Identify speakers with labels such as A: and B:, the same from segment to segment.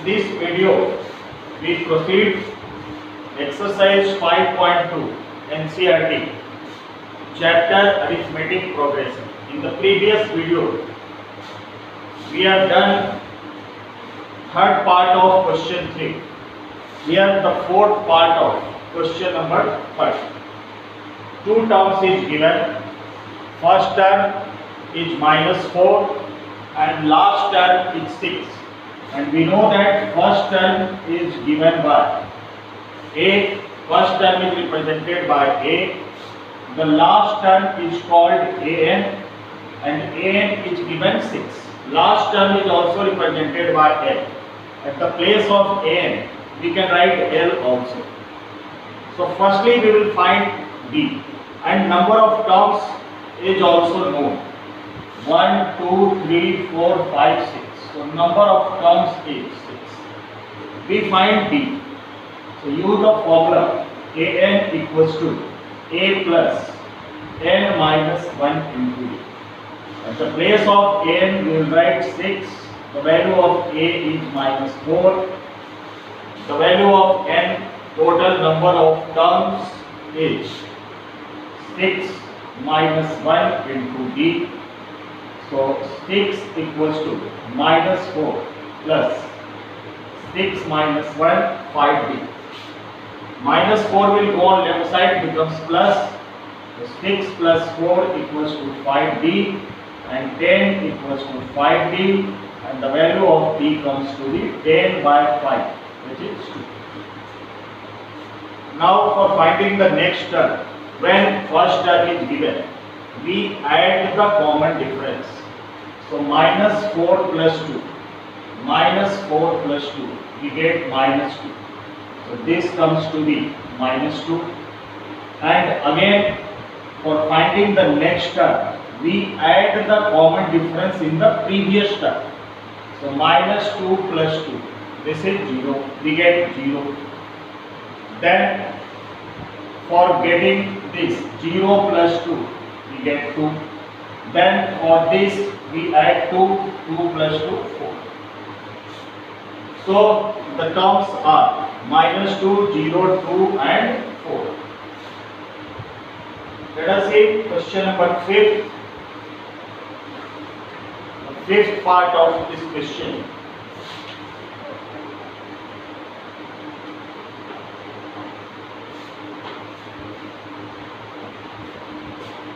A: this video we proceed exercise 5.2 NCERT chapter arithmetic progression. In the previous video we have done third part of question 3. Here the fourth part of question number 1. Two terms is given. First term is -4 and last term is 6. And we know that first term is given by A. First term is represented by A. The last term is called An, and An is given 6. Last term is also represented by L. At the place of An, we can write L also. So firstly we will find D, and number of terms is also known. 1, 2, 3, 4, 5, 6. So number of terms is 6. We find D. So use the formula An equals to A plus n minus 1 into D. At the place of n we will write 6. The value of A is -4. The value of n, total number of terms is 6 minus 1 into D. So 6 equals to -4 plus 6 minus 1, 5D. -4 will go on left side, becomes plus. So 6 plus 4 equals to 5D, and 10 equals to 5D, and the value of D comes to be 10 by 5, which is 2. Now for finding the next term, when first term is given, we add the common difference. So -4 plus 2, -4 plus 2, we get -2. So this comes to be -2. And again, for finding the next term, we add the common difference in the previous term. So -2 plus 2, this is 0, we get 0. Then for getting this 0 plus 2, we get 2. Then for this we add 2, 2 plus 2, 4. So the terms are -2, 0, 2 and 4. Let us see question number 5. The fifth part of this question.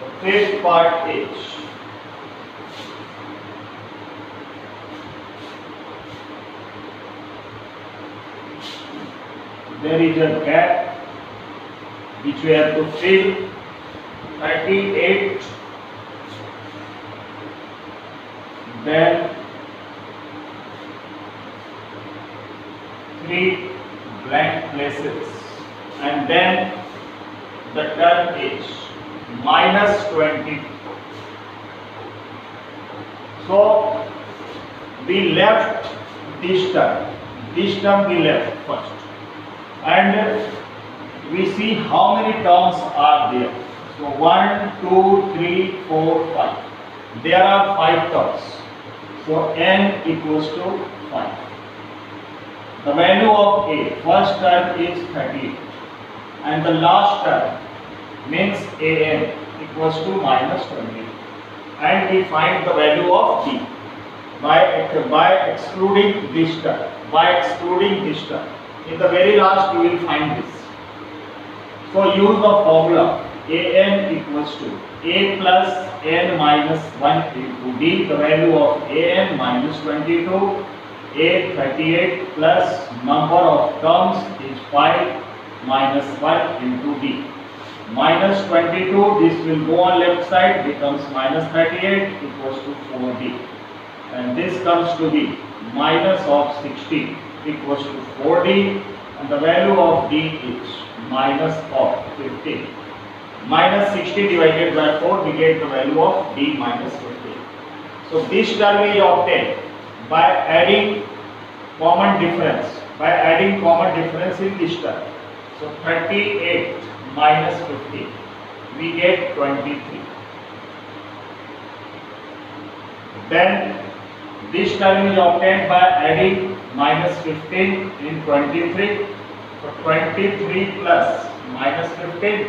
A: The fifth part is there is a gap which we have to fill. 38, then 3 blank places, and then the term is -20. So we left this term we left first, and we see how many terms are there. So 1, 2, 3, 4, 5. There are 5 terms. So n equals to 5. The value of A, first term is 38, and the last term means An equals to -20. And we find the value of D by excluding this term. In the very last we will find this. So use the formula An equals to A plus n minus 1 into D. The value of An -22, A 38 plus number of terms is 5 minus 1 into D. -22, this will go on left side, becomes -38 equals to 4D. And this comes to be minus of 60 equals to 4D, and the value of D is minus of 15. -60 divided by 4, we get the value of D minus 15. So this term is obtained by adding common difference. In this term. So 38 minus 15, we get 23. Then this term is obtained by adding minus 15 in 23. So 23 plus minus 15,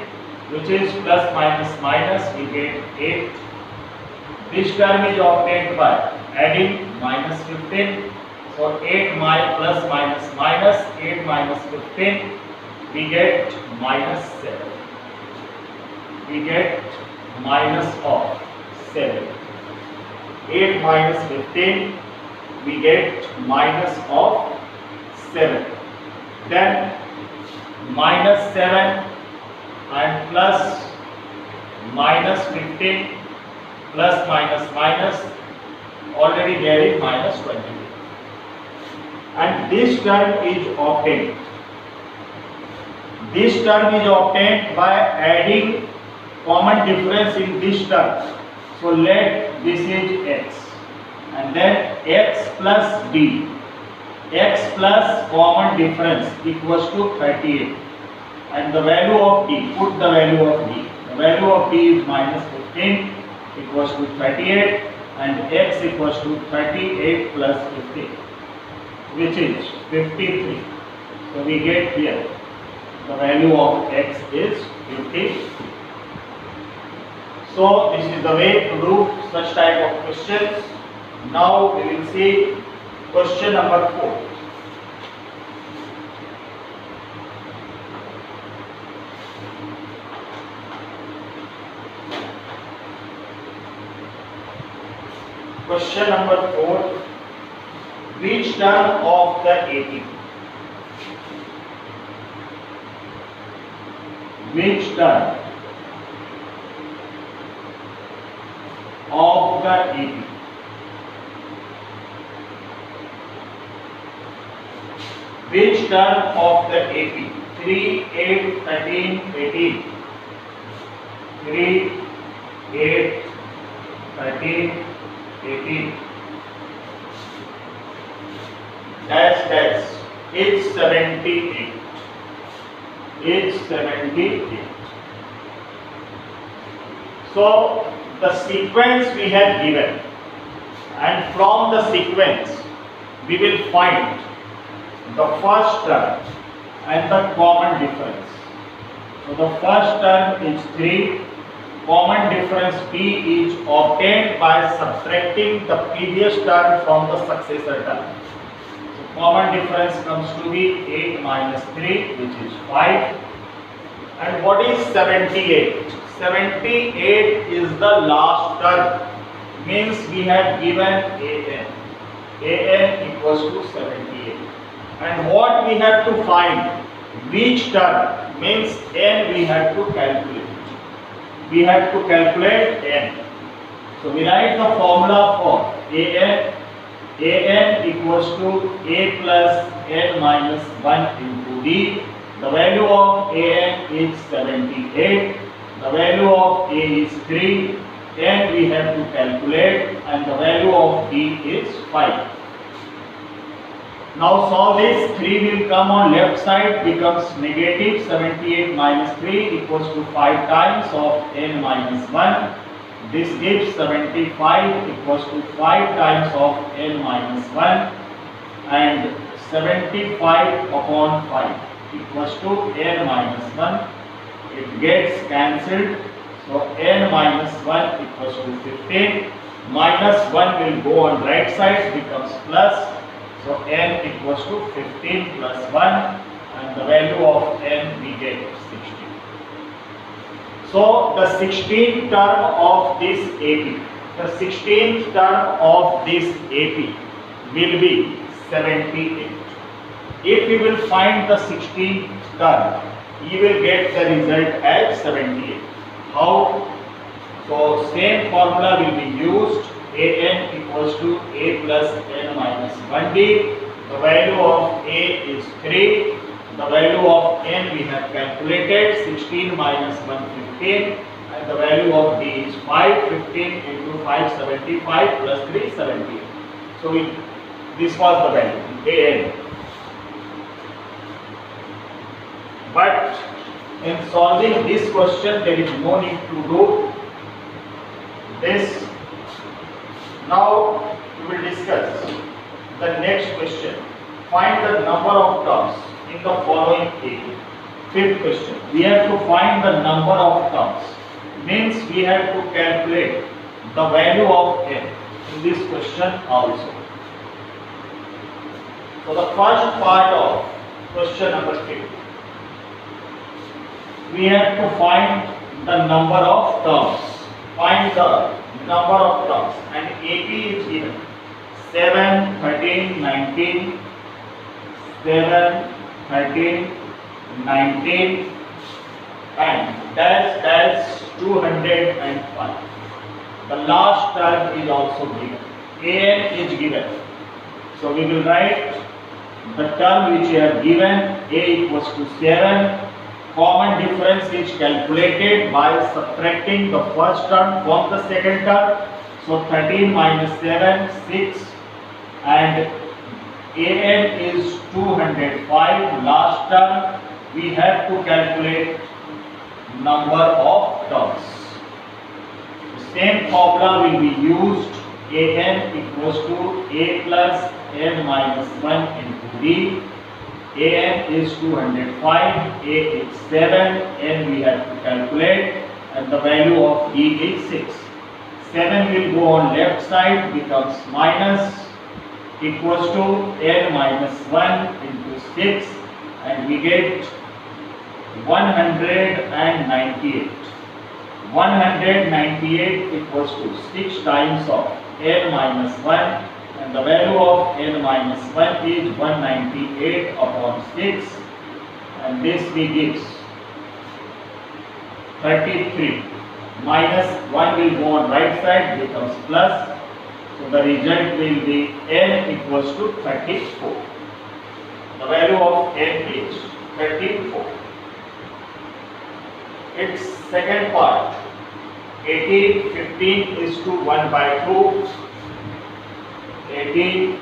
A: which is plus minus minus, we get 8. This term is obtained by adding minus 15. So 8 plus minus minus, 8 minus 15, we get minus 7. We get minus of 7. 8 minus 15, we get minus of 7. Then minus 7 and plus minus 15 plus minus minus, already there is minus 20. And this term is obtained. This term is obtained by adding common difference in this term. So let this is x, and then x plus d. X plus common difference equals to 38, and the value of d, put the value of d. The value of d is minus 15 equals to 38, and x equals to 38 plus 15, which is 53. So we get here the value of x is 50. So this is the way to do such type of questions. Now we will see question number 4. Question number 4. Which term of the AP? Which term of the AP which term of the AP? 3, 8, 13, 18. 3, 8, 13, 18. Dash. It's 78. It's 78. So the sequence we have given, and from the sequence we will find the first term and the common difference. So the first term is 3. Common difference p is obtained by subtracting the previous term from the successor term. So common difference comes to be 8 minus 3, which is 5. And what is 78? 78 is the last term, means we have given an. An equals to 78. And what we have to find? Which term? Means n we have to calculate. We have to calculate n. So we write the formula for an. An equals to a plus n minus 1 into d. The value of an is 78. The value of a is 3. N we have to calculate, and the value of d is 5. Now solve this. 3 will come on left side, becomes negative. 78 minus 3 equals to 5 times of n minus 1. This gives 75 equals to 5 times of n minus 1, and 75 upon 5 equals to n minus 1. It gets cancelled. So n minus 1 equals to 15. Minus 1 will go on right side, becomes plus. So n equals to 15 plus 1, and the value of n we get 16. So the 16th term of this AP, the 16th term of this AP will be 78. If we will find the 16th term, you will get the result as 78. How? So same formula will be used. An equals to a plus n minus 1d. The value of a is 3. The value of n we have calculated, 16 minus 1, 15, and the value of d is 5. 15 into 5, 75 plus 3, 78. So this was the value an. But in solving this question, there is no need to do this. Now we will discuss the next question. find the number of terms in the following table. Fifth question. We have to find the number of terms. Means we have to calculate the value of n in this question also. So the first part of question number 3. We have to find the number of terms. Find the number of terms, and AP is given 7, 13, 19, 7, 13, 19 and dash 205. The last term is also given. An is given. So we will write the term which we have given. A equals to 7. Common difference is calculated by subtracting the first term from the second term. So 13 minus 7, 6, and An is 205. Last term we have to calculate number of terms. The same formula will be used. An equals to A plus n minus 1 into D. An is 205, A is 7, n we have to calculate, and the value of D is 6. 7 will go on left side, becomes minus, equals to n minus 1 into 6, and we get 198. 198 equals to 6 times of n minus 1. And the value of n minus 1 is 198 upon 6, and this we gives 33. Minus 1 will go on right side, becomes plus. So the result will be n equals to 34. The value of n is 34. Its second part, 18, 15 is to 1 by 2. 18,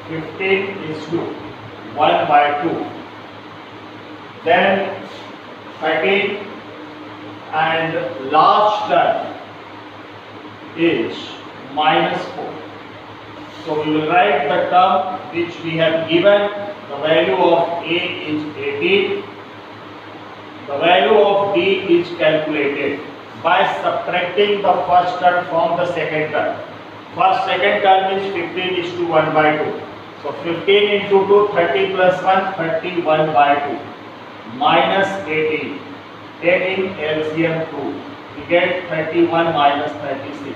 A: 15 is to 1 by 2. Then 13 and last term is minus 4. So we will write the term which we have given. The value of A is 18. The value of D is calculated by subtracting the first term from the second term. First second term is 15 is to 1 by 2. So 15 into 2, 30 plus 1, 31 by 2. Minus 18. Taking LCM 2. We get 31 minus 36.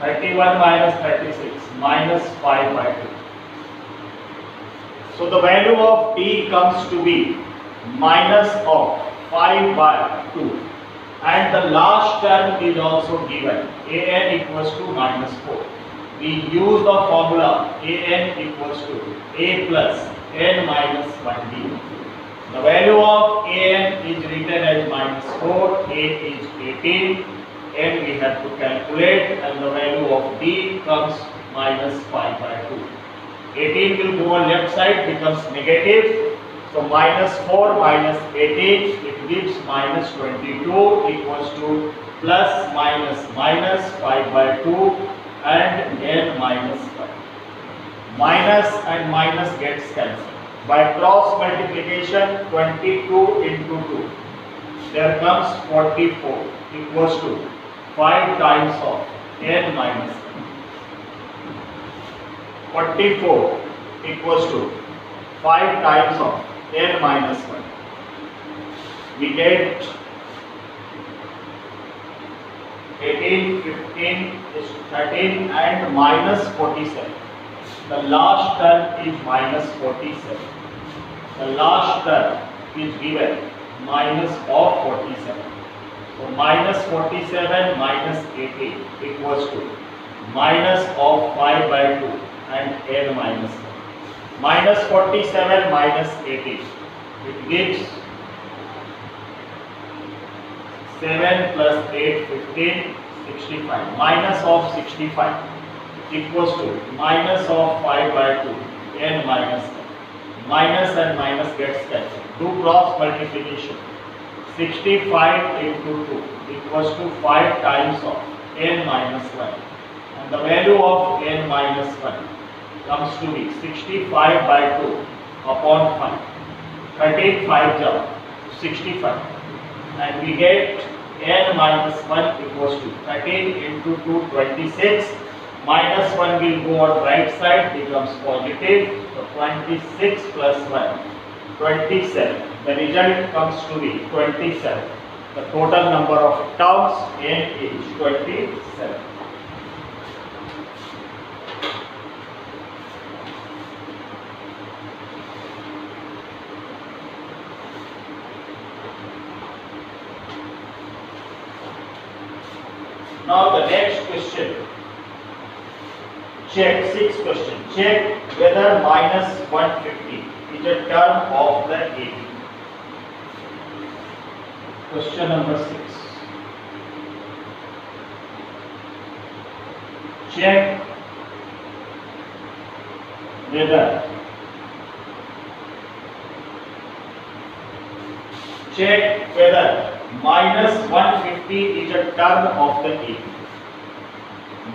A: 31 minus 36 minus 5 by 2. So the value of T comes to be minus of 5 by 2. And the last term is also given. An equals to minus 4. We use the formula An equals to A plus n minus 1D. The value of An is written as minus 4, A is 18, n we have to calculate, and the value of D comes minus 5 by 2. 18 will go on left side, becomes negative. So minus 4 minus 18, it gives minus 22 equals to plus minus minus 5 by 2 and n minus 1. Minus and minus gets cancelled. By cross multiplication, 22 into 2, there comes 44 equals to 5 times of n minus 1. 44 equals to 5 times of n minus 1. We get 18, 15 is 13 and minus 47. The last term is minus 47. The last term is given minus of 47. So minus 47 minus 18 equals to minus of 5 by 2 and n minus 1. Minus 47 minus 18. It gives 7 plus 8, 15, 65. Minus of 65 equals to minus of 5 by 2, n minus 1. Minus and minus gets cancelled. Do cross multiplication. 65 into 2 equals to 5 times of n minus 1. And the value of n minus 1 comes to be 65 by 2 upon 5. 13 5 jump 65, and we get n minus 1 equals to 13 into 2 26, minus 1 will go on right side, becomes positive, so 26 plus 1 27. The result comes to be 27. The total number of terms n is 27. Now the next question. Check, sixth question. Check whether minus 150 is a term of the AP. Question number 6. Check whether minus 150 is a term of the AP.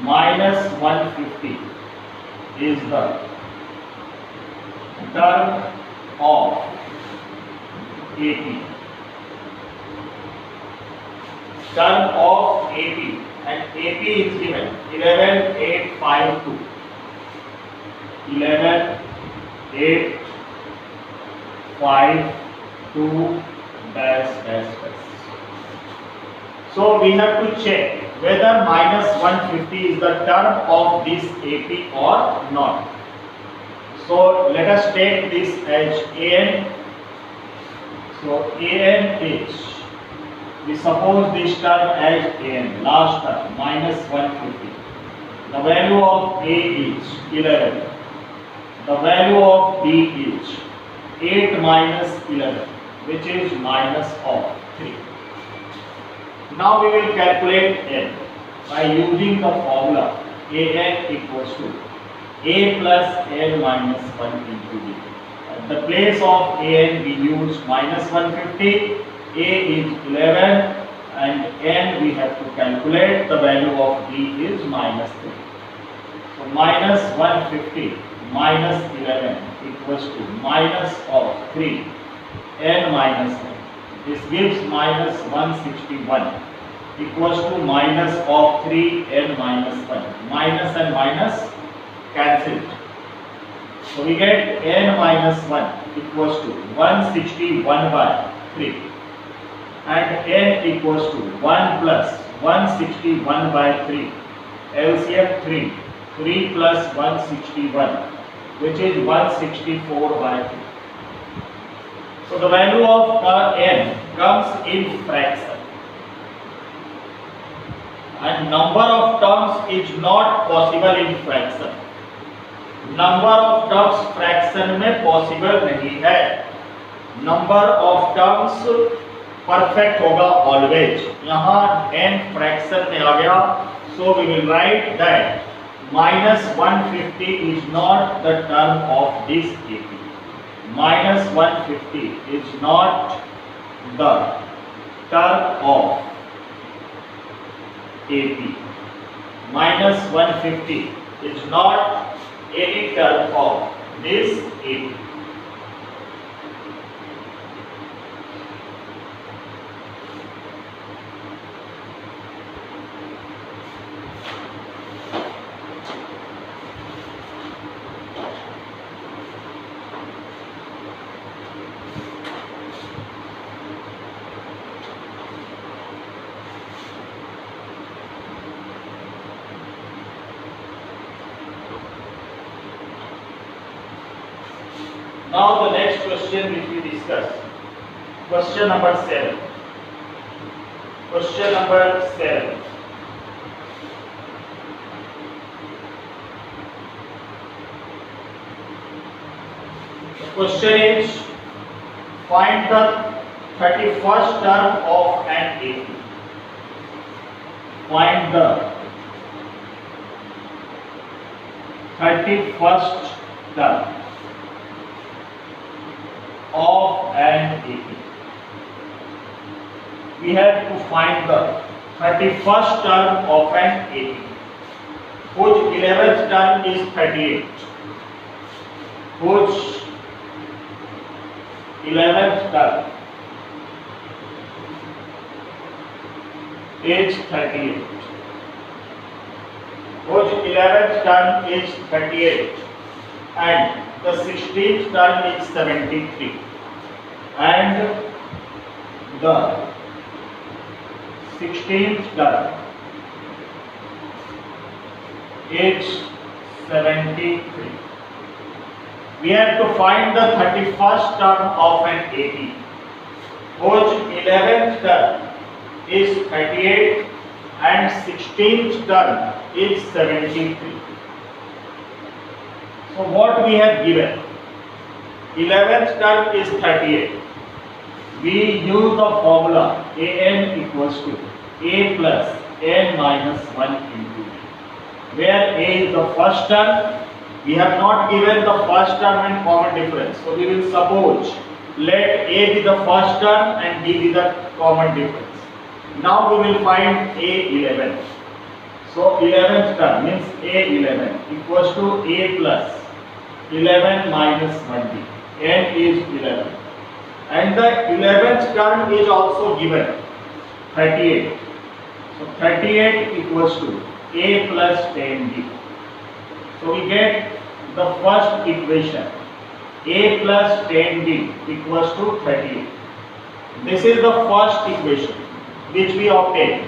A: Minus 150 is the term of AP. Term of AP, and AP is given 11852. 11852 dash dash dash. So we have to check whether minus 150 is the term of this AP or not. So let us take this as AN. So AN is, we suppose this term as AN, last term, minus 150. The value of A is 11. The value of B is 8 minus 11, which is minus of 3. Now we will calculate n by using the formula AN equals to A plus n minus 1 into B. At the place of AN we use minus 150, A is 11, and n we have to calculate. The value of B is minus 3. So minus 150 minus 11 equals to minus of 3 n minus 1. This gives minus 161 equals to minus of 3 n minus 1. Minus and minus cancelled. So we get n minus 1 equals to 161 by 3, and n equals to 1 plus 161 by 3. LCM 3. 3 plus 161, which is 164 by 3. So the value of n comes in fraction, and number of terms is not possible in fraction. Number of terms fraction में possible नहीं है. Number of terms perfect होगा always. यहाँ n fraction में आ गया, so we will write that minus 150 is not the term of this AP. Minus 150 is not the term of AP. Minus 150 is not any term of this AP. Now the next question which we discuss, question number 7. Question number 7. The question is, find the 31st term of an AP. Find the 31st term of an AP. We have to find the 31st term of an AP, whose 11th term is 38. whose 11th term is 38. Whose 11th term is 38 and the 16th term is 73 and the 16th term is 73. We have to find the 31st term of an 80 whose 11th term is 38 and 16th term is 73. So what we have given, 11th term is 38. We use the formula an equals to a plus n minus 1 into b, where a is the first term. We have not given the first term and common difference, so we will suppose let a be the first term and b be the common difference. Now we will find a11. So 11th term means a11 equals to a plus 11 minus 1b. N is 11 and the 11th term is also given 38. So 38 equals to a plus 10b. So we get the first equation, a plus 10b equals to 38. This is the first equation which we obtained.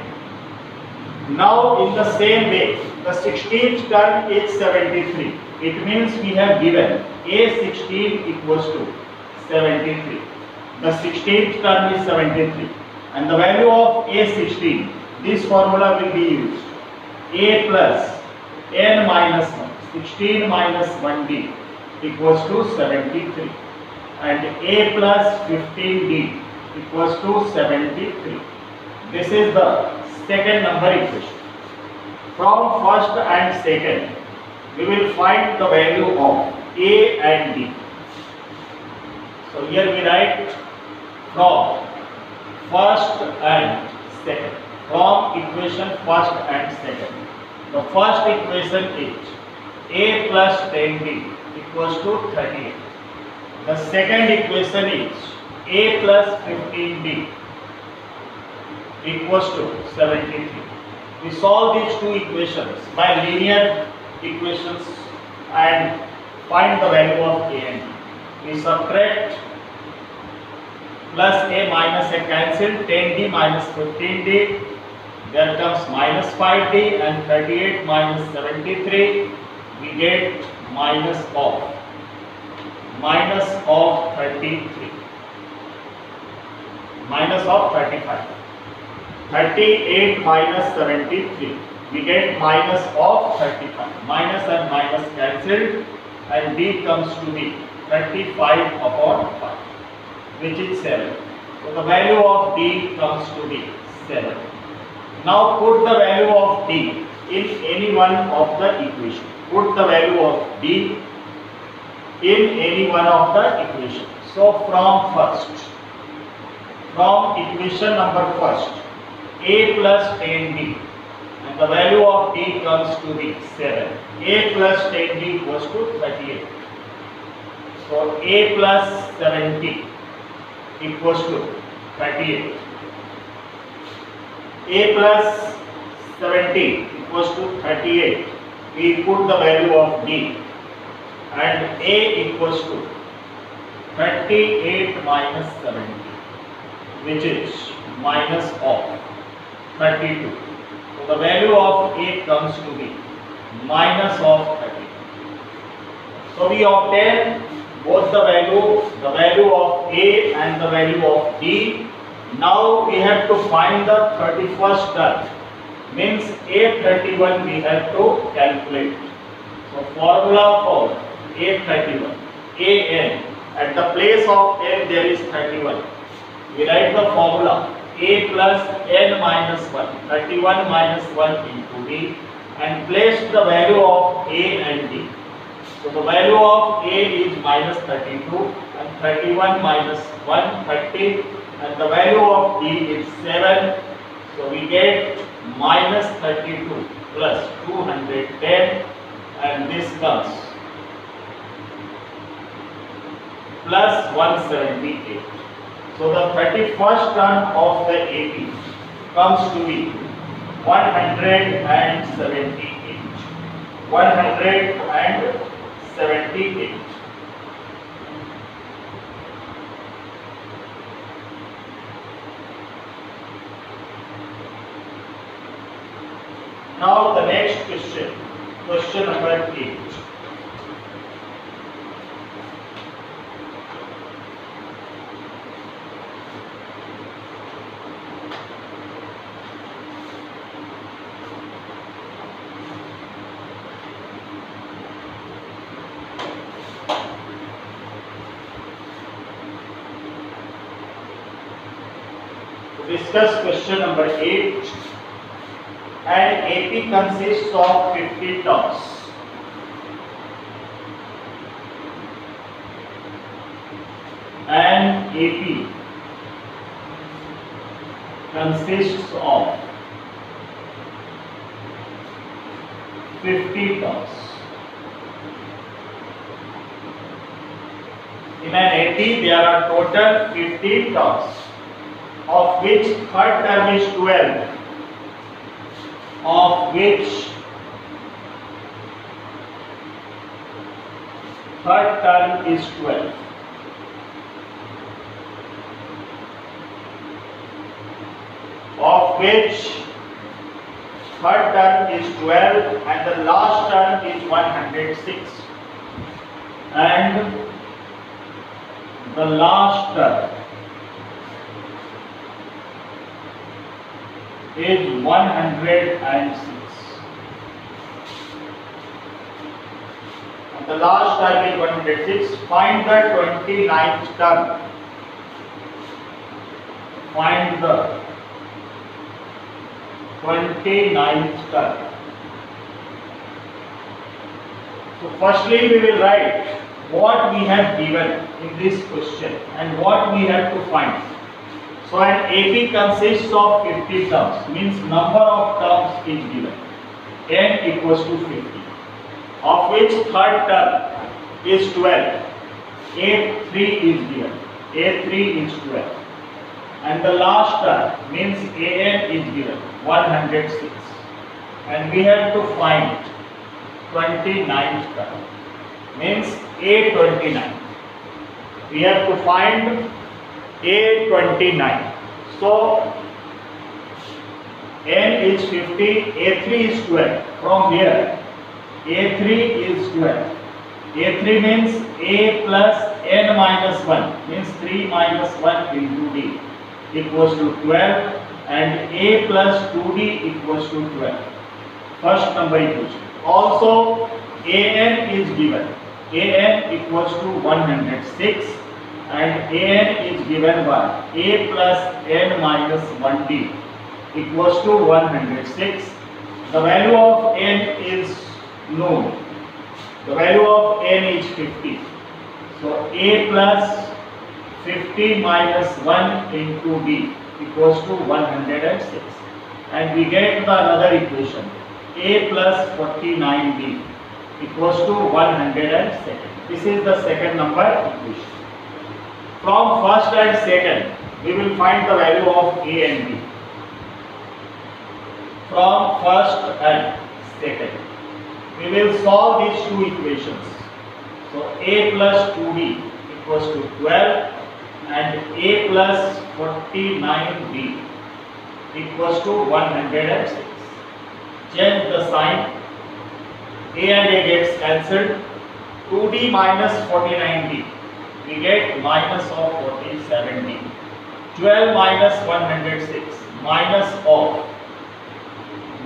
A: Now in the same way, the 16th term is 73. It means we have given a16 equals to 73. The 16th term is 73 and the value of a16, this formula will be used. A plus n minus 1, 16 minus 1d equals to 73 and a plus 15d equals to 73. This is the second number equation. From first and second, we will find the value of a and d. So here we write from first and second. From equation first and second. The first equation is a plus 10d equals to 38. The second equation is a plus 15d equals to 73. We solve these two equations by linear equations and find the value of a and b. We subtract plus a minus a cancelled, 10d minus 15d, there comes minus 5d and 38 minus 73, we get minus of 33, minus of 35. 38 minus 73, we get minus of 35. Minus and minus cancelled and d comes to be 35 upon 5, which is 7. So the value of d comes to be 7. Now put the value of d in any one of the equation. Put the value of d in any one of the equation. So from equation number first, a plus 10d and the value of d comes to be 7. A plus 10d equals to 38. So a plus 70 equals to 38. A plus 70 equals to 38. We put the value of d and a equals to 38 minus 70, which is minus of 32. So the value of a comes to be minus of 32. So we obtain both the value of a and the value of d. Now we have to find the 31st term, means a31 we have to calculate. So formula for a31, an, at the place of n there is 31. We write the formula a plus n minus 1, 31 minus 1 into d, and place the value of a and d. So the value of a is minus 32 and 31 minus 1, 30, and the value of d is 7. So we get minus 32 plus 210 and this comes plus 178. So the 31st term of the AP comes to be 178. 178. Now the next question, question number 8. To discuss question number 8. An AP consists of 50 terms. An AP consists of 50 terms. In an AP there are total 50 terms, of which third term is 12. Of which third term is 12. Of which third term is 12 and the last term is 106. And the last term is 106. And the last term is 106. Find the 29th term. Find the 29th term. So firstly we will write what we have given in this question and what we have to find. So an AP consists of 50 terms, means number of terms is given, n equals to 50, of which third term is 12, A3 is given, A3 is 12, and the last term means AN is given, 106, and we have to find 29th term, means A29. We have to find A29. So n is 50, A3 is 12. From here, A3 is 12. A3 means A plus n minus 1, means 3 minus 1 into d equals to 12, and A plus 2d equals to 12. First number equation. Also AN is given. AN equals to 106. And An is given by A plus n minus 1d equals to 106. The value of n is known. The value of n is 50. So A plus 50 minus 1 into d equals to 106. And we get the another equation. A plus 49d equals to 106. This is the second number equation. From first and second, we will find the value of A and B. From first and second, we will solve these two equations. So A plus 2D equals to 12 and A plus 49B equals to 106. Change the sign. A and A gets cancelled. 2D minus 49D. We get minus of 47D. 12 minus 106 minus of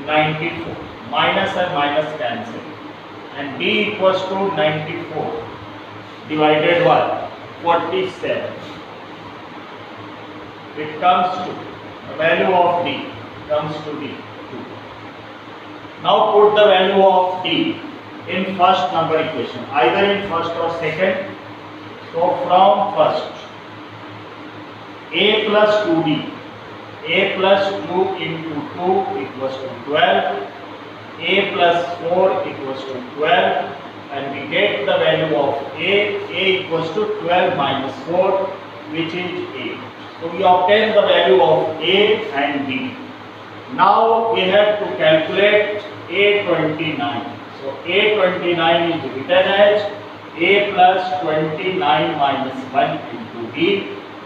A: 94. Minus and minus cancel. And D equals to 94 divided by 47. It comes to the value of D comes to D 2. Now put the value of D in first number equation, either in first or second. So from first, A plus 2D, A plus 2 into 2 equals to 12, A plus 4 equals to 12, and we get the value of A equals to 12 minus 4, which is 8. So we obtain the value of A and B. Now we have to calculate A29. So A29 is written as A plus 29 minus 1 into B,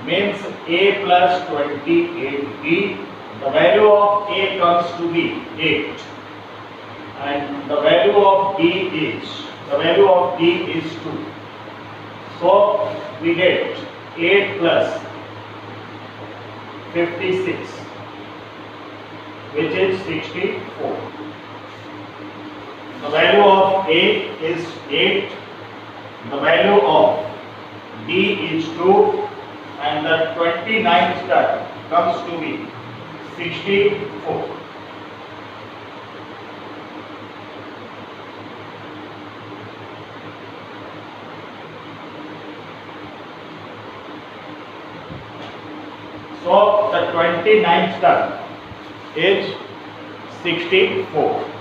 A: means A plus 28B. The value of A comes to be 8, and the value of D is 2. So we get 8 plus 56, which is 64. The value of A is 8, the value of D is 2, and the 29th term comes to be 64. So the 29th term is 64.